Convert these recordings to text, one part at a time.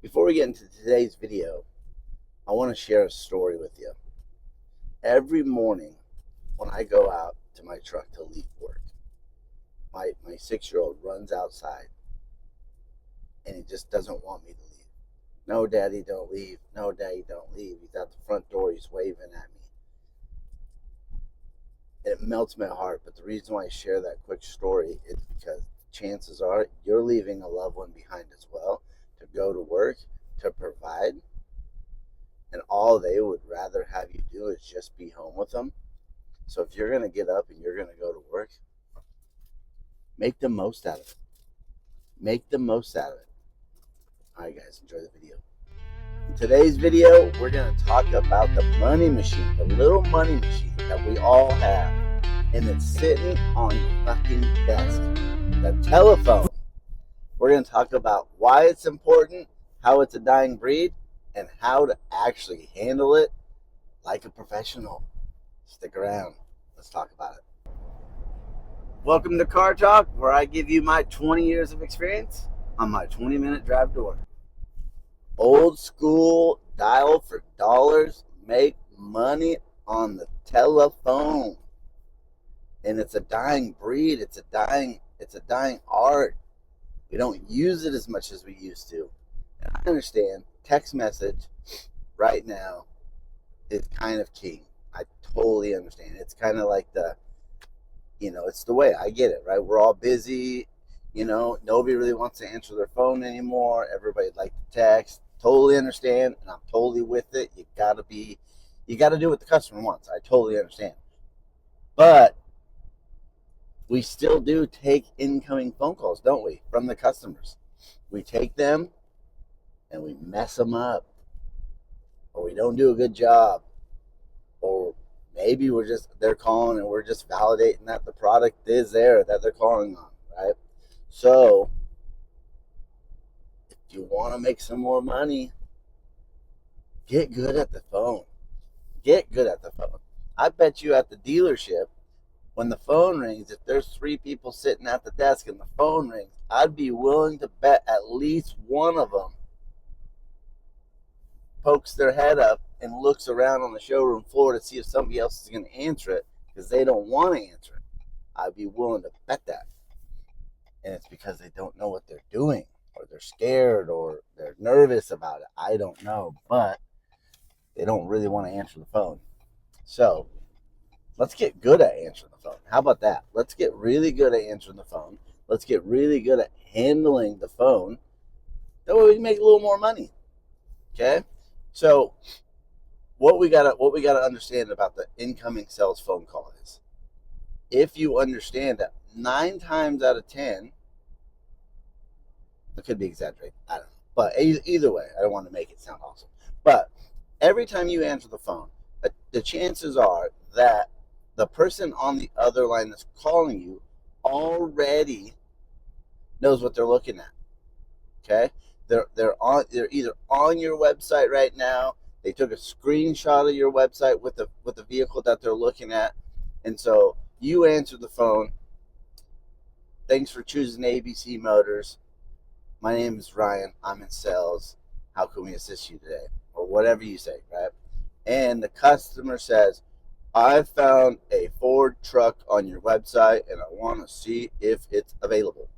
Before we get into today's video, I want to share a story with you. Every morning when I go out to my truck to leave work, my 6-year-old runs outside and he just doesn't want me to leave. No, Daddy, don't leave. No, Daddy, don't leave. He's at the front door. He's waving at me. And it melts my heart. But the reason why I share that quick story is because chances are you're leaving a loved one behind as well to go to work, to provide, and all they would rather have you do is just be home with them. So if you're going to get up and you're going to go to work, make the most out of it. Make the most out of it. All right, guys, enjoy the video. In today's video, we're going to talk about the money machine, the little money machine that we all have, and it's sitting on your fucking desk, the telephone. We're going to talk about why it's important, how it's a dying breed, and how to actually handle it like a professional. Stick around. Let's talk about it. Welcome to Car Talk, where I give you my 20 years of experience on my 20-minute drive to work. Old school, dial for dollars, make money on the telephone. And it's a dying breed. It's a dying art. We don't use it as much as we used to. And I understand text message right now is kind of king. I totally understand. It's kind of like it's the way. I get it, right? We're all busy. Nobody really wants to answer their phone anymore. Everybody'd like to text. Totally understand, and I'm totally with it. You got to do what the customer wants. I totally understand. But we still do take incoming phone calls, don't we, from the customers? We take them and we mess them up, or we don't do a good job, or maybe they're calling and we're just validating that the product is there that they're calling on, right? So if you want to make some more money, get good at the phone. Get good at the phone. I bet you at the dealership, when the phone rings, if there's 3 people sitting at the desk and the phone rings, I'd be willing to bet at least one of them pokes their head up and looks around on the showroom floor to see if somebody else is going to answer it because they don't want to answer it. I'd be willing to bet that. And it's because they don't know what they're doing, or they're scared, or they're nervous about it. I don't know, but they don't really want to answer the phone. So let's get good at answering the phone. How about that? Let's get really good at answering the phone. Let's get really good at handling the phone. That way we can make a little more money. Okay? So what we gotta understand about the incoming sales phone call is, if you understand that 9 times out of 10, it could be exaggerated, I don't know, but either way, I don't want to make it sound awesome, but every time you answer the phone, the chances are that the person on the other line that's calling you already knows what they're looking at. Okay, they're either on your website right now. They took a screenshot of your website with the vehicle that they're looking at, and so you answer the phone. Thanks for choosing ABC Motors. My name is Ryan. I'm in sales. How can we assist you today? Or whatever you say, right? And the customer says, I found a Ford truck on your website and I want to see if it's available.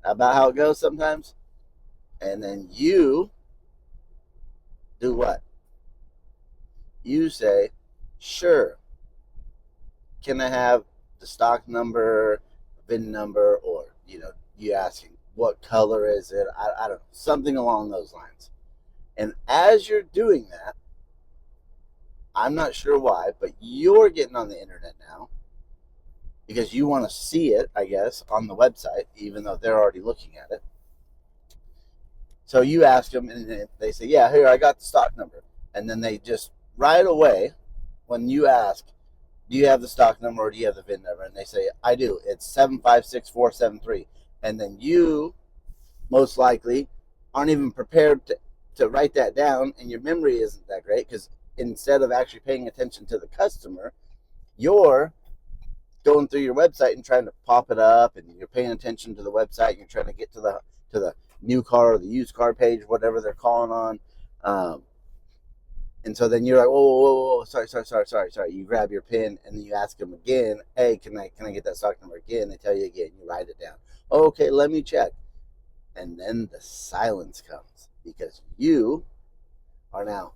About how it goes sometimes. And then you do what? You say, sure. Can I have the stock number, VIN number, or, you asking, what color is it? I don't know. Something along those lines. And as you're doing that, I'm not sure why, but you're getting on the internet now because you want to see it, I guess, on the website, even though they're already looking at it. So you ask them, and they say, yeah, here, I got the stock number. And then they just, right away, when you ask, do you have the stock number or do you have the VIN number? And they say, I do. It's 756-473. And then you, most likely, aren't even prepared to write that down, and your memory isn't that great because instead of actually paying attention to the customer, you're going through your website and trying to pop it up, and you're paying attention to the website, and you're trying to get to the new car or the used car page, whatever they're calling on. And so then you're like, whoa, sorry. You grab your pen and then you ask them again, hey, can I get that stock number again? They tell you again, you write it down. Okay, let me check. And then the silence comes because you are now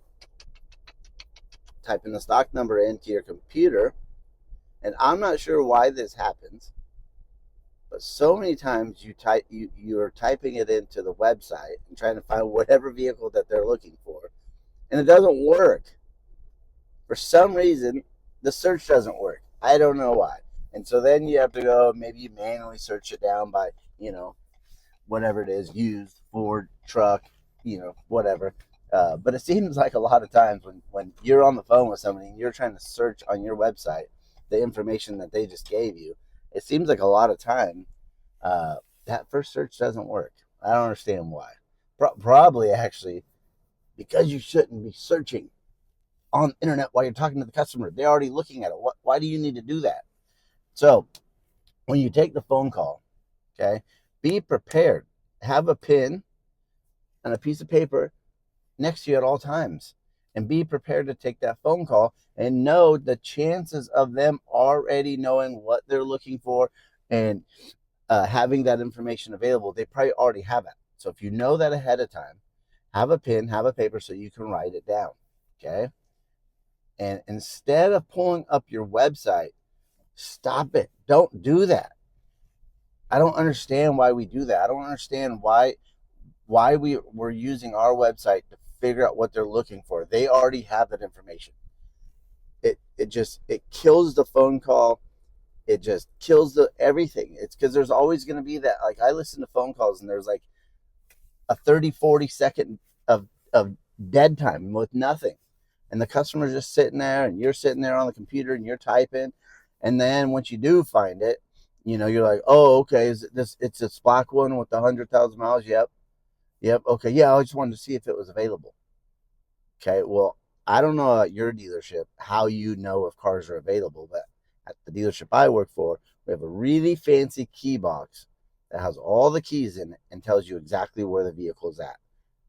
typing the stock number into your computer. And I'm not sure why this happens, but so many times you're typing it into the website and trying to find whatever vehicle that they're looking for, and it doesn't work. For some reason, the search doesn't work. I don't know why. And so then you have to go, maybe you manually search it down by, whatever it is, used, Ford, truck, whatever. But it seems like a lot of times when you're on the phone with somebody and you're trying to search on your website the information that they just gave you, it seems like a lot of time that first search doesn't work. I don't understand why. Probably actually because you shouldn't be searching on the internet while you're talking to the customer. They're already looking at it. Why do you need to do that? So when you take the phone call, okay, be prepared. Have a pen and a piece of paper next to you at all times, and be prepared to take that phone call and know the chances of them already knowing what they're looking for and having that information available. They probably already have it. So if you know that ahead of time, have a pen, have a paper so you can write it down. Okay. And instead of pulling up your website, stop it. Don't do that. I don't understand why we do that. I don't understand why we're using our website to figure out what they're looking for. They already have that information. It kills the phone call. It just kills everything. It's because there's always going to be that. Like, I listen to phone calls and there's like a 30-40 second of dead time with nothing, and the customer's just sitting there and you're sitting there on the computer and you're typing, and then once you do find it, you're like, oh, okay, it's this black one with 100,000 miles. Yep, okay, yeah, I just wanted to see if it was available. Okay, well, I don't know at your dealership how you know if cars are available, but at the dealership I work for, we have a really fancy key box that has all the keys in it and tells you exactly where the vehicle is at,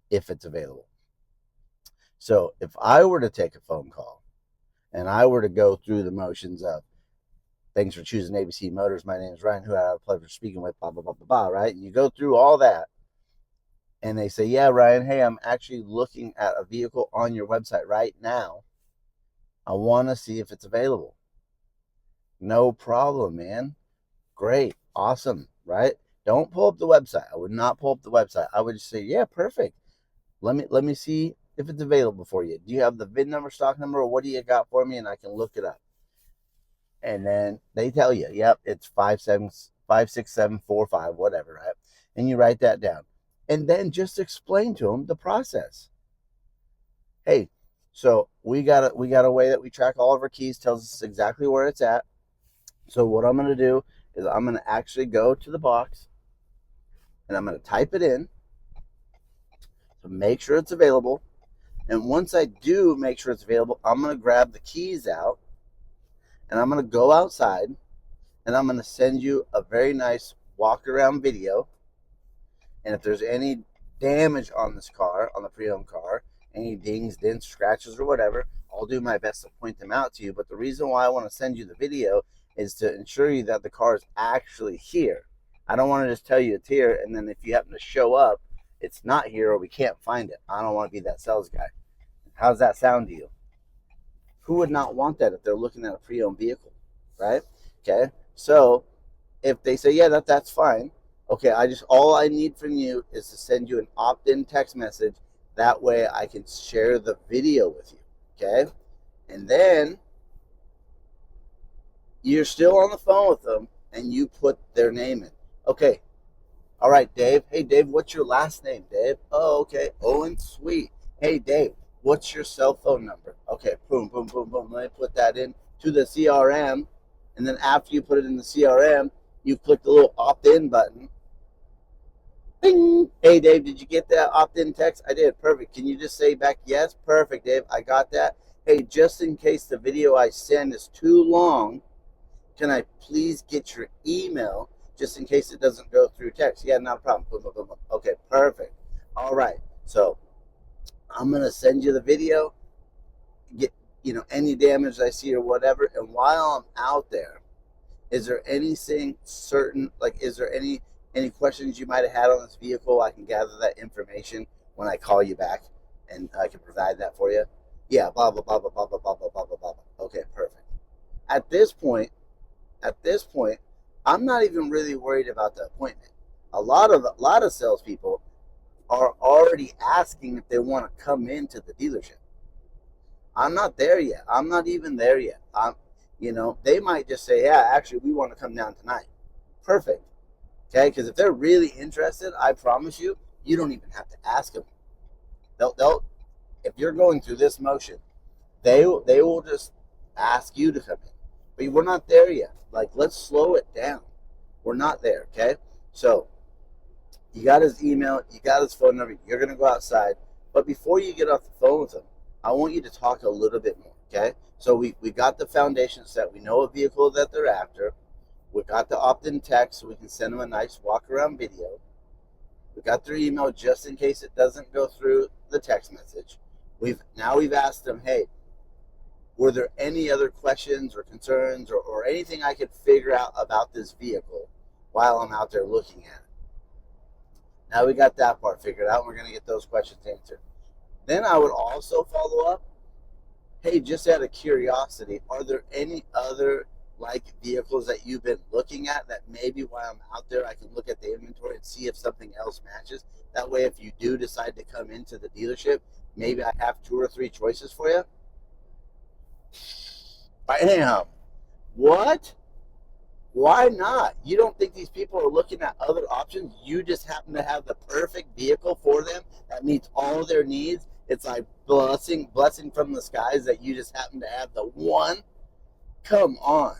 if it's available. So if I were to take a phone call and I were to go through the motions of, thanks for choosing ABC Motors, my name is Ryan, who I have the pleasure of speaking with, blah, blah, blah, blah, blah, right? And you go through all that, and they say, yeah, Ryan, hey, I'm actually looking at a vehicle on your website right now. I want to see if it's available. No problem, man. Great. Awesome. Right? Don't pull up the website. I would not pull up the website. I would just say, yeah, perfect. Let me see if it's available for you. Do you have the VIN number, stock number, or what do you got for me? And I can look it up. And then they tell you, yep, it's 56745, whatever, right? And you write that down. And then just explain to them the process. Hey, so we got a way that we track all of our keys, tells us exactly where it's at. So what I'm going to do is I'm going to actually go to the box and I'm going to type it in to make sure it's available. And once I do make sure it's available, I'm going to grab the keys out and I'm going to go outside and I'm going to send you a very nice walk around video. And if there's any damage on this car, on the pre-owned car, any dings, dents, scratches, or whatever, I'll do my best to point them out to you. But the reason why I want to send you the video is to ensure you that the car is actually here. I don't want to just tell you it's here, and then if you happen to show up, it's not here or we can't find it. I don't want to be that sales guy. How's that sound to you? Who would not want that if they're looking at a pre-owned vehicle, right? Okay, so if they say, yeah, that's fine. Okay, all I need from you is to send you an opt-in text message. That way I can share the video with you, okay? And then you're still on the phone with them and you put their name in. Okay, all right, Dave. Hey, Dave, what's your last name, Dave? Oh, okay, Owen, sweet. Hey, Dave, what's your cell phone number? Okay, boom, boom, boom, boom. Let me put that in to the CRM. And then after you put it in the CRM, you click the little opt-in button. Bing! Hey, Dave, did you get that opt-in text? I did. Perfect. Can you just say back, yes? Perfect, Dave. I got that. Hey, just in case the video I send is too long, can I please get your email just in case it doesn't go through text. Yeah, not a problem. Boom, boom, boom, boom. Okay, perfect. All right. So I'm going to send you the video, get, any damage I see or whatever. And while I'm out there, is there anything certain, like, is there any questions you might have had on this vehicle? I can gather that information when I call you back, and I can provide that for you. Yeah, blah blah blah blah blah blah blah blah blah blah blah. Okay, perfect. At this point, I'm not even really worried about the appointment. A lot of salespeople are already asking if they want to come into the dealership. I'm not there yet. I'm not even there yet. They might just say, yeah, actually, we want to come down tonight. Perfect. Okay, because if they're really interested, I promise you, you don't even have to ask them. They'll if you're going through this motion, they will just ask you to come in. But we're not there yet. Like, let's slow it down. We're not there. Okay, so you got his email, you got his phone number. You're gonna go outside, but before you get off the phone with him, I want you to talk a little bit more. Okay, so we got the foundation set. We know a vehicle that they're after. We got the opt-in text, so we can send them a nice walk-around video. We got their email just in case it doesn't go through the text message. We've asked them, hey, were there any other questions or concerns or anything I could figure out about this vehicle while I'm out there looking at it? Now we got that part figured out, and we're going to get those questions answered. Then I would also follow up, hey, just out of curiosity, are there any other like vehicles that you've been looking at that maybe while I'm out there I can look at the inventory and see if something else matches? That way, if you do decide to come into the dealership, maybe I have 2 or 3 choices for you. Bam! What? Why not? You don't think these people are looking at other options? You just happen to have the perfect vehicle for them that meets all their needs. It's like blessing from the skies that you just happen to have the one. Come on.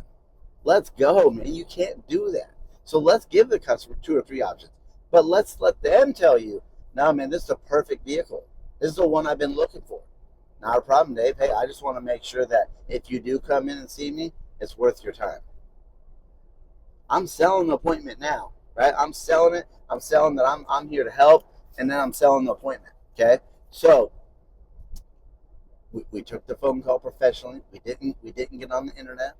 Let's go, man. You can't do that. So let's give the customer 2 or 3 options. But let's let them tell you, no, man, this is a perfect vehicle. This is the one I've been looking for. Not a problem, Dave. Hey, I just want to make sure that if you do come in and see me, it's worth your time. I'm selling the appointment now, right? I'm selling it. I'm selling that I'm here to help, and then I'm selling the appointment, okay? So we took the phone call professionally. We didn't get on the internet.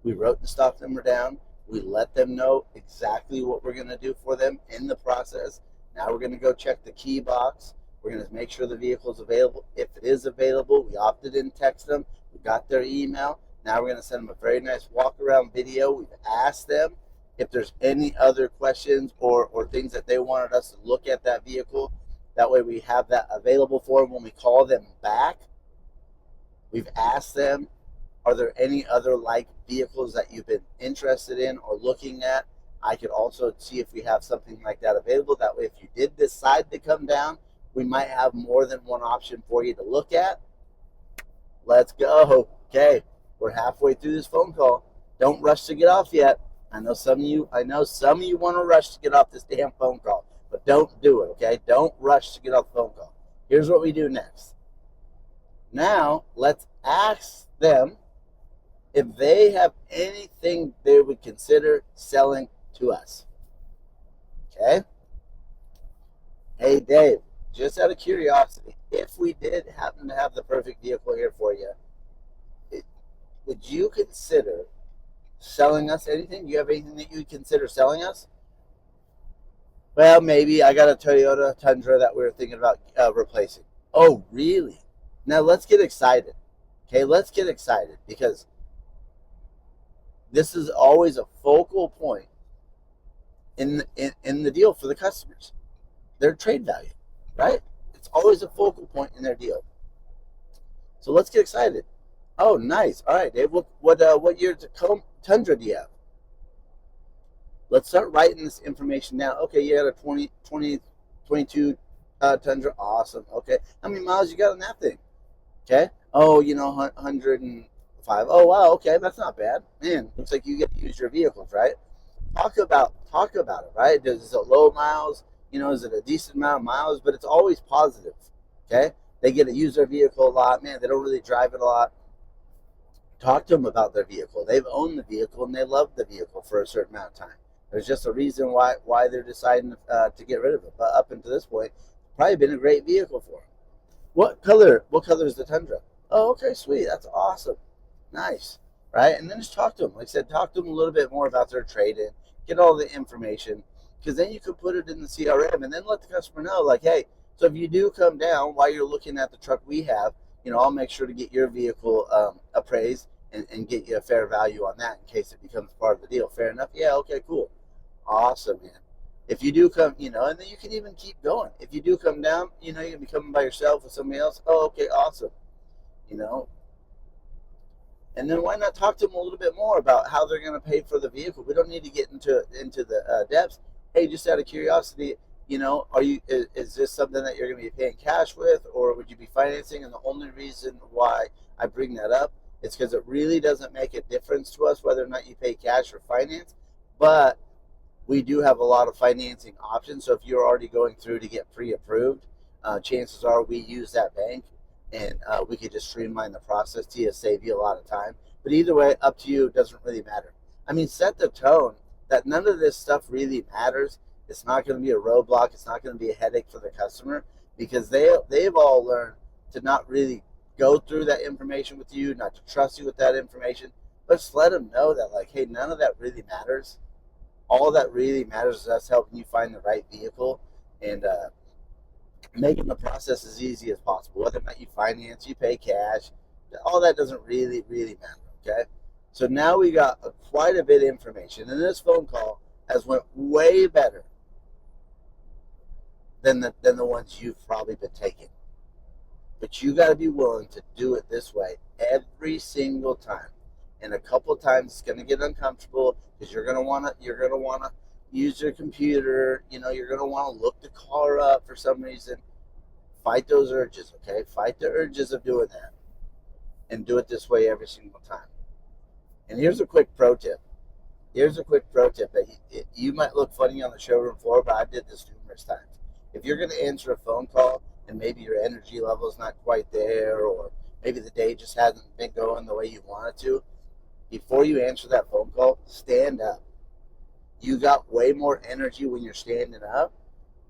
We wrote the stop number down. We let them know exactly what we're going to do for them in the process. Now we're going to go check the key box. We're going to make sure the vehicle is available. If it is available, we opted in, text them. We got their email. Now we're going to send them a very nice walk-around video. We've asked them if there's any other questions or things that they wanted us to look at that vehicle. That way we have that available for them when we call them back. We've asked them, are there any other like vehicles that you've been interested in or looking at? I could also see if we have something like that available. That way, if you did decide to come down, we might have more than one option for you to look at. Let's go. Okay, we're halfway through this phone call. Don't rush to get off yet. I know some of you want to rush to get off this damn phone call, but don't do it, okay? Don't rush to get off the phone call. Here's what we do next. Now, let's ask them if they have anything they would consider selling to us. Okay? Hey, Dave, just out of curiosity, if we did happen to have the perfect vehicle here for you, would you consider selling us anything? Do you have anything that you would consider selling us? Well, maybe I got a Toyota Tundra that we were thinking about replacing. Oh, really? Now let's get excited. Okay, let's get excited because this is always a focal point in the deal for the customers. Their trade value, right? It's always a focal point in their deal. So let's get excited. Oh, nice. All right, Dave. What year Tundra do you have? Let's start writing this information down. Okay, you had a 2022 Tundra. Awesome. Okay, how many miles you got on that thing? Okay. Oh, 105. Oh, wow. Okay, that's not bad. Man, looks like you get to use your vehicles, right? Talk about it, right? Is it low miles? Is it a decent amount of miles? But it's always positive. Okay. They get to use their vehicle a lot. Man, they don't really drive it a lot. Talk to them about their vehicle. They've owned the vehicle and they love the vehicle for a certain amount of time. There's just a reason why they're deciding to get rid of it. But up until this point, probably been a great vehicle for them. What color? What color is the Tundra? Oh, okay, sweet. That's awesome. Nice, right? And then just talk to them. Like I said, talk to them a little bit more about their trade-in. Get all the information, because then you can put it in the CRM, and then let the customer know, like, hey, so if you do come down while you're looking at the truck we have, I'll make sure to get your vehicle appraised and get you a fair value on that in case it becomes part of the deal. Fair enough? Yeah. Okay. Cool. Awesome, man. If you do come, and then you can even keep going. If you do come down, you're gonna be coming by yourself with somebody else. Oh, okay, awesome. You know, and then why not talk to them a little bit more about how they're going to pay for the vehicle? We don't need to get into the depths. Hey, just out of curiosity, is this something that you're going to be paying cash with, or would you be financing? And the only reason why I bring that up is because it really doesn't make a difference to us whether or not you pay cash or finance, but we do have a lot of financing options. So if you're already going through to get pre-approved, chances are we use that bank, and we could just streamline the process to you, save you a lot of time. But either way, up to you. It doesn't really matter. I mean, set the tone that none of this stuff really matters. It's not going to be a roadblock. It's not going to be a headache for the customer, because they've all learned to not really go through that information with you, not to trust you with that information. But just let them know that, like, hey, none of that really matters. All that really matters is us helping you find the right vehicle, and making the process as easy as possible. Whether or not you finance, you pay cash, all that doesn't really, really matter. Okay. So now we got quite a bit of information, and this phone call has went way better than the ones you've probably been taking. But you got to be willing to do it this way every single time. And a couple of times it's going to get uncomfortable, because you're going to want to use your computer. You're going to want to look the car up for some reason. Fight those urges, okay? Fight the urges of doing that, and do it this way every single time. And here's a quick pro tip. That you might look funny on the showroom floor, but I did this numerous times. If you're going to answer a phone call and maybe your energy level is not quite there, or maybe the day just hasn't been going the way you want it to, before you answer that phone call, stand up. You got way more energy when you're standing up.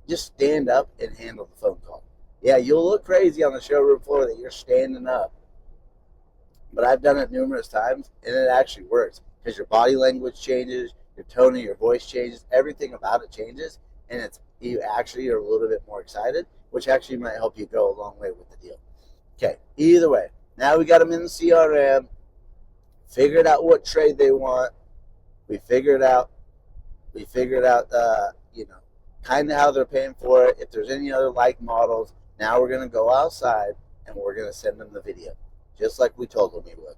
Just stand up and handle the phone call. Yeah, you'll look crazy on the showroom floor that you're standing up, but I've done it numerous times, and it actually works, because your body language changes, your tone of your voice changes, everything about it changes, and you actually are a little bit more excited, which actually might help you go a long way with the deal. Okay, either way, now we got them in the CRM, figured out what trade they want, we figured out kind of how they're paying for it. If there's any other like models, now we're going to go outside and we're going to send them the video, just like we told them we would.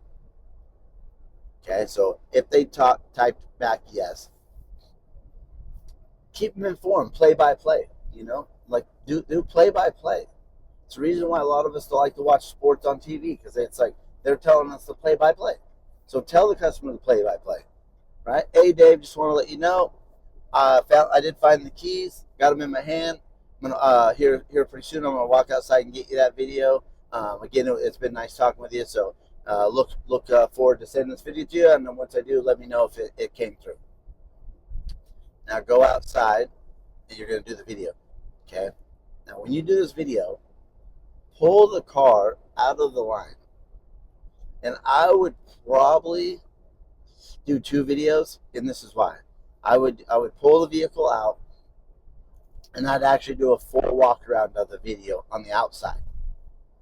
Okay, so if they typed back yes, keep them informed, play by play. Like do play by play. It's the reason why a lot of us don't like to watch sports on TV, because it's like they're telling us the play by play. So tell the customer the play by play, right? Hey, Dave, just want to let you know, I did find the keys, got them in my hand. I'm gonna here pretty soon. I'm gonna walk outside and get you that video. Again, it's been nice talking with you. So look forward to sending this video to you, and then once I do, let me know if it came through. Now go outside, and you're gonna do the video. Okay. Now when you do this video, pull the car out of the line, and I would probably do 2 videos, and this is why. I would pull the vehicle out, and I'd actually do a full walk around of the video on the outside.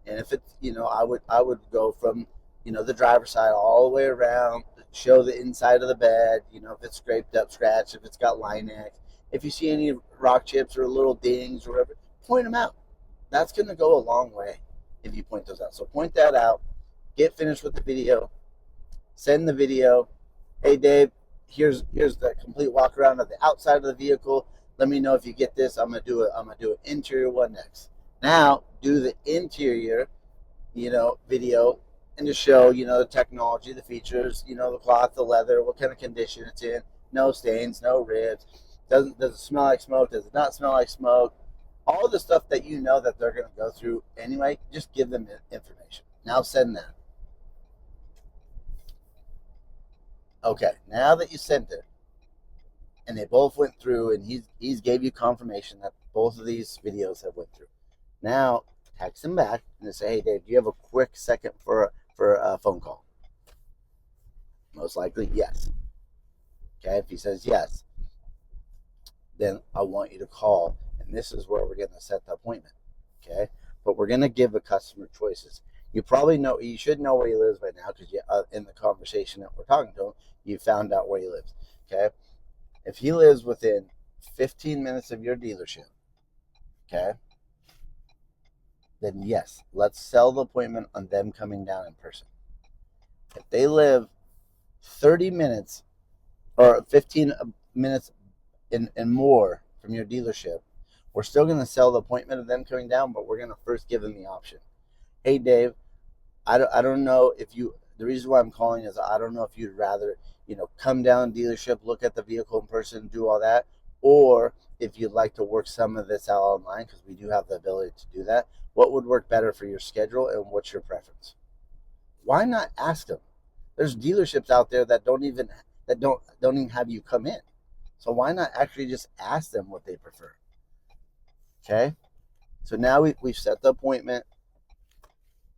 And if it's, I would go from, the driver's side all the way around, show the inside of the bed, if it's scraped up, scratched, if it's got Line-X, if you see any rock chips or little dings or whatever, point them out. That's going to go a long way if you point those out. So point that out, get finished with the video, send the video. Hey, Dave, here's the complete walk around of the outside of the vehicle. Let me know if you get this. I'm gonna do an interior one next. Now do the interior, video, and just show, the technology, the features, the cloth, the leather, what kind of condition it's in, no stains, no ribs. Does it smell like smoke? Does it not smell like smoke? All the stuff that that they're gonna go through anyway. Just give them information. Now send that. Okay, now that you sent it, and they both went through, and he's gave you confirmation that both of these videos have went through. Now text him back and say, hey Dave, do you have a quick second for a phone call? Most likely yes. Okay, if he says yes, then I want you to call, and this is where we're going to set the appointment. Okay, but we're going to give the customer choices. You should know where he lives by now, because in the conversation that we're talking to him, you found out where he lives. Okay, if he lives within 15 minutes of your dealership, okay, then yes, let's sell the appointment on them coming down in person. If they live 30 minutes or 15 minutes and more from your dealership, we're still going to sell the appointment of them coming down, but we're going to first give them the option. Hey Dave, I don't know if the reason why I'm calling is I don't know if you'd rather, come down dealership, look at the vehicle in person, do all that, or if you'd like to work some of this out online, because we do have the ability to do that. What would work better for your schedule, and what's your preference? Why not ask them? There's dealerships out there that don't even have you come in. So why not actually just ask them what they prefer? Okay, so now we've set the appointment.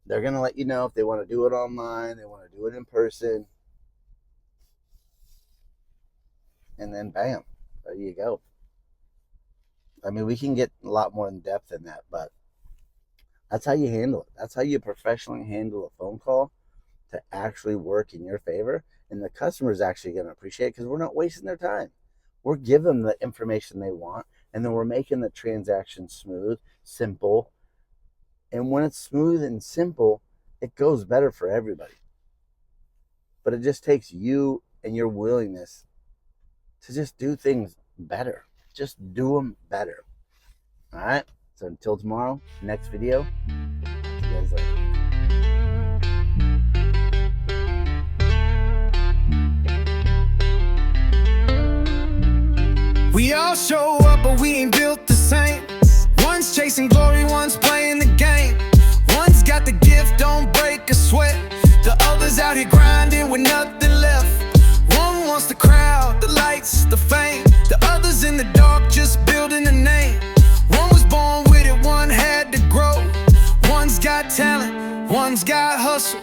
They're going to let you know if they want to do it online, they want to do it in person. And then bam, there you go. I mean, we can get a lot more in depth than that, but that's how you handle it. That's how you professionally handle a phone call to actually work in your favor. And the customer is actually going to appreciate it, because we're not wasting their time. We're giving them the information they want, and then we're making the transaction smooth, simple. And when it's smooth and simple, it goes better for everybody. But it just takes you and your willingness to just do things better. Just do them better. All right? So until tomorrow, next video, see you guys later. We all show up, but we ain't built the same. One's chasing glory, one's playing the game. One's got the gift, don't break a sweat. The other's out here grinding with nothing left. One wants the crowd, the lights, the fame. The other's in the dark, just building a name. One was born with it, one had to grow. One's got talent, one's got hustle.